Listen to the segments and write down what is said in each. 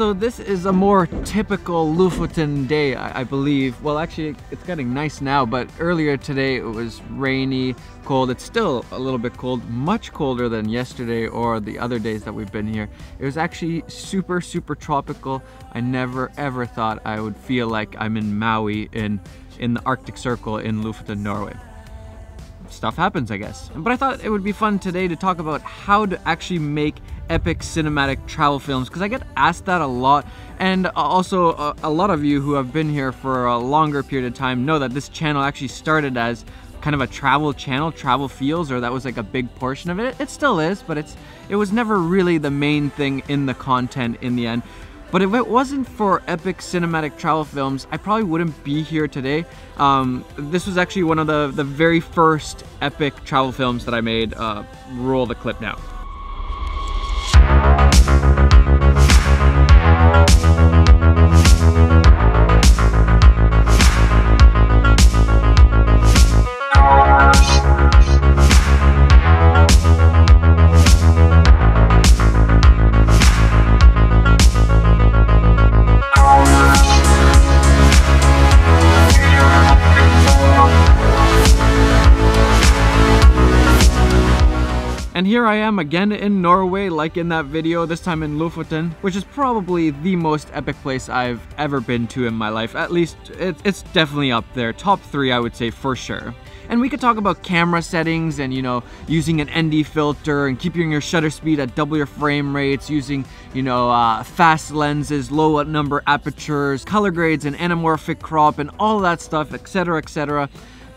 So this is a more typical Lofoten day, I believe. Well, actually, it's getting nice now, but earlier today it was rainy, cold. It's still a little bit cold, much colder than yesterday or the other days that we've been here. It was actually super, super tropical. I never ever thought I would feel like I'm in Maui in the Arctic Circle in Lofoten, Norway. Stuff happens, I guess. But I thought it would be fun today to talk about how to actually make epic cinematic travel films, because I get asked that a lot, and also a lot of you who have been here for a longer period of time know that this channel actually started as kind of a travel channel, travel feels, or that was like a big portion of it. It still is, but it was never really the main thing in the content in the end. But if it wasn't for epic cinematic travel films, I probably wouldn't be here today. This was actually one of the very first epic travel films that I made. Roll the clip now. And here I am again in Norway, like in that video, this time in Lofoten, which is probably the most epic place I've ever been to in my life. At least it's definitely up there. Top 3, I would say, for sure. And we could talk about camera settings and, you know, using an ND filter and keeping your shutter speed at double your frame rates, using, you know, fast lenses, low number apertures, color grades and anamorphic crop and all that stuff, etc., etc.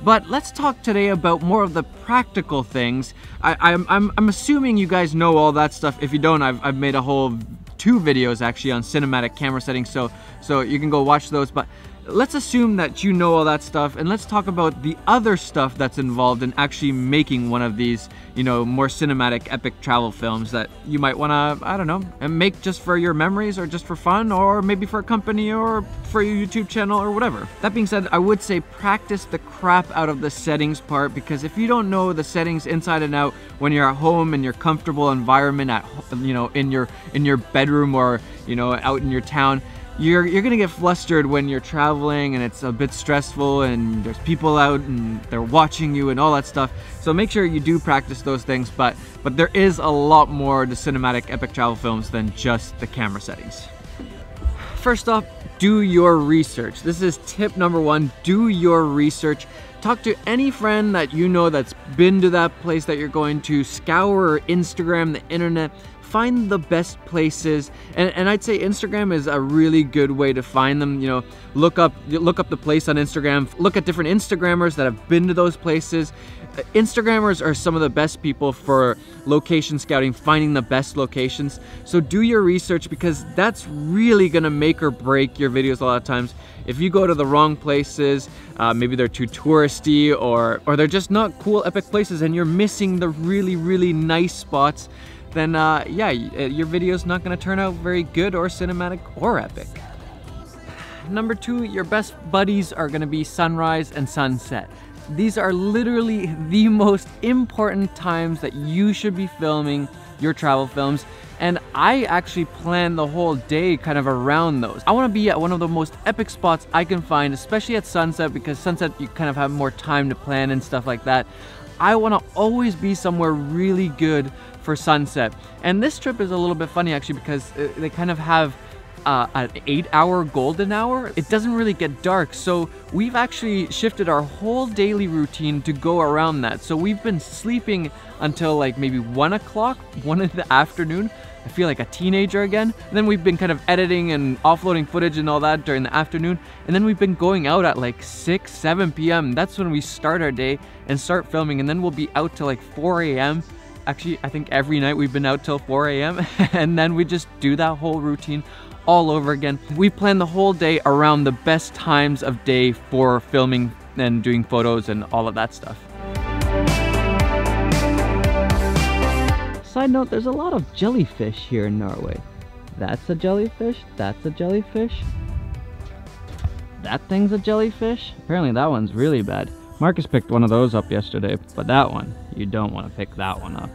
But let's talk today about more of the practical things. I'm assuming you guys know all that stuff. If you don't, I've made a whole 2 videos actually on cinematic camera settings, so you can go watch those. But let's assume that you know all that stuff, and let's talk about the other stuff that's involved in actually making one of these, you know, more cinematic epic travel films that you might want to, I don't know, make just for your memories or just for fun, or maybe for a company or for your YouTube channel or whatever. That being said, I would say practice the crap out of the settings part, because if you don't know the settings inside and out when you're at home in your comfortable environment, at, you know, in your bedroom or, you know, out in your town, you're gonna get flustered when you're traveling and it's a bit stressful and there's people out and they're watching you and all that stuff. So make sure you do practice those things, but there is a lot more to cinematic epic travel films than just the camera settings. First off, do your research. This is tip number 1, do your research. Talk to any friend that you know that's been to that place that you're going to. Scour Instagram, the internet. Find the best places, and I'd say Instagram is a really good way to find them. You know, look up the place on Instagram, look at different Instagrammers that have been to those places. Instagrammers are some of the best people for location scouting, finding the best locations. So do your research, because that's really gonna make or break your videos a lot of times. If you go to the wrong places, maybe they're too touristy or they're just not cool epic places and you're missing the really, really nice spots, then yeah, your video's not gonna turn out very good or cinematic or epic. Number 2, your best buddies are gonna be sunrise and sunset. These are literally the most important times that you should be filming your travel films, and I actually plan the whole day kind of around those. I want to be at one of the most epic spots I can find, especially at sunset, because sunset you kind of have more time to plan and stuff like that. I want to always be somewhere really good for sunset. And this trip is a little bit funny actually, because they kind of have an 8-hour golden hour. It doesn't really get dark, so we've actually shifted our whole daily routine to go around that. So we've been sleeping until like maybe 1 o'clock, 1 in the afternoon. I feel like a teenager again. And then we've been kind of editing and offloading footage and all that during the afternoon. And then we've been going out at like 6, 7 p.m. That's when we start our day and start filming. And then we'll be out till like 4 a.m. Actually, I think every night we've been out till 4 a.m. And then we just do that whole routine all over again. We plan the whole day around the best times of day for filming and doing photos and all of that stuff. Side note, there's a lot of jellyfish here in Norway. That's a jellyfish, that's a jellyfish. That thing's a jellyfish. Apparently that one's really bad. Marcus picked one of those up yesterday, but that one, you don't want to pick that one up.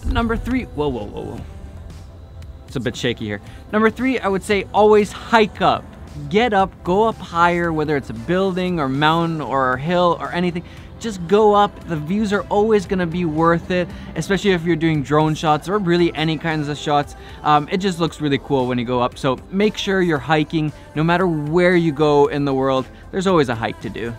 Number 3, whoa. it's a bit shaky here. Number 3, I would say always hike up. Get up, go up higher, whether it's a building or mountain or hill or anything. Just go up. The views are always gonna be worth it, especially if you're doing drone shots or really any kinds of shots. It just looks really cool when you go up. So make sure you're hiking. No matter where you go in the world, there's always a hike to do.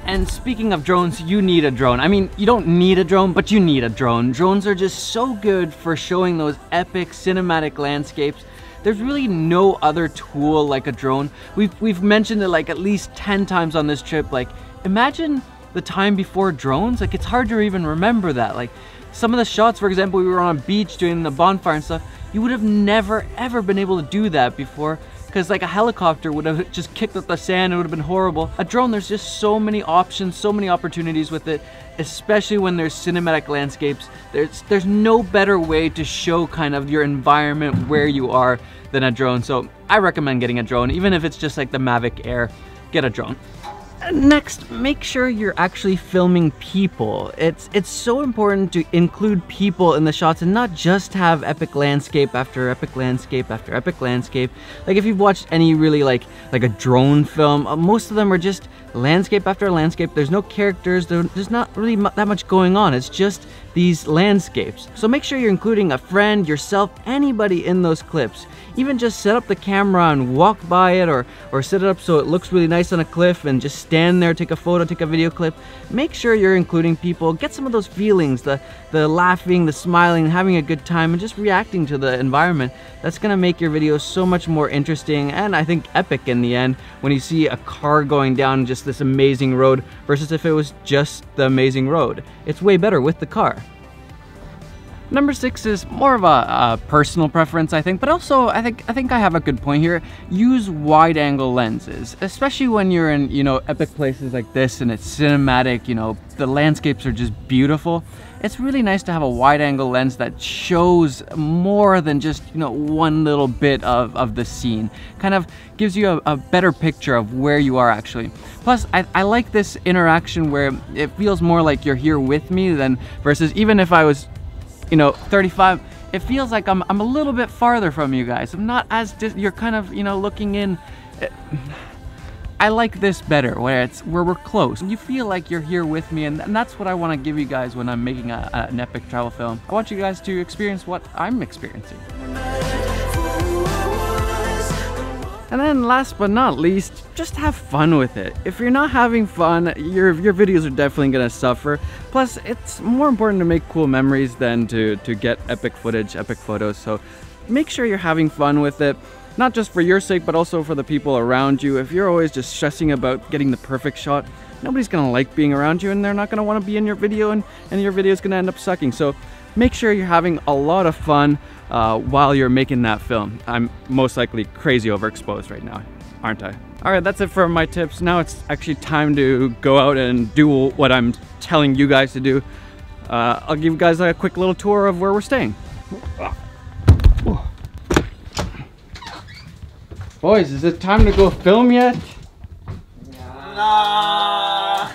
And speaking of drones, you need a drone. I mean, you don't need a drone, but you need a drone. Drones are just so good for showing those epic cinematic landscapes. There's really no other tool like a drone. We've mentioned it like at least 10 times on this trip. Like, imagine the time before drones. Like, it's hard to even remember that. Like, some of the shots, for example, we were on a beach doing the bonfire and stuff, you would have never ever been able to do that before, because like a helicopter would have just kicked up the sand. It would have been horrible. A drone, there's just so many options, so many opportunities with it, especially when there's cinematic landscapes. There's no better way to show kind of your environment where you are than a drone. So I recommend getting a drone, even if it's just like the Mavic Air. Get a drone. Next, make sure you're actually filming people. It's so important to include people in the shots and not just have epic landscape after epic landscape after epic landscape. Like, if you've watched any really like a drone film, most of them are just landscape after landscape. There's no characters, there's not really that much going on. It's just these landscapes. So make sure you're including a friend, yourself, anybody in those clips. Even just set up the camera and walk by it, or set it up so it looks really nice on a cliff and just stand there, take a photo, take a video clip. Make sure you're including people. Get some of those feelings, the laughing, the smiling, having a good time, and just reacting to the environment. That's gonna make your videos so much more interesting and I think epic in the end when you see a car going down just this amazing road versus if it was just the amazing road. It's way better with the car. Number 6 is more of a personal preference, I think, but also I think I have a good point here. Use wide-angle lenses, especially when you're in, you know, epic places like this and it's cinematic. You know, the landscapes are just beautiful. It's really nice to have a wide-angle lens that shows more than just, you know, one little bit of the scene. Kind of gives you a better picture of where you are actually. Plus, I like this interaction where it feels more like you're here with me than versus even if I was, you know, 35, it feels like I'm a little bit farther from you guys. I'm not as you're kind of, you know, looking in. I like this better, where we're close. You feel like you're here with me, and that's what I want to give you guys when I'm making an epic travel film. I want you guys to experience what I'm experiencing. And then last but not least, just have fun with it. If you're not having fun, your videos are definitely gonna suffer. Plus, it's more important to make cool memories than to get epic footage, epic photos. So make sure you're having fun with it, not just for your sake, but also for the people around you. If you're always just stressing about getting the perfect shot, nobody's gonna like being around you and they're not gonna wanna be in your video, and your video is gonna end up sucking. So make sure you're having a lot of fun while you're making that film. I'm most likely crazy overexposed right now, aren't I? All right, that's it for my tips. Now it's actually time to go out and do what I'm telling you guys to do. I'll give you guys a quick little tour of where we're staying. Boys, is it time to go film yet? Nah.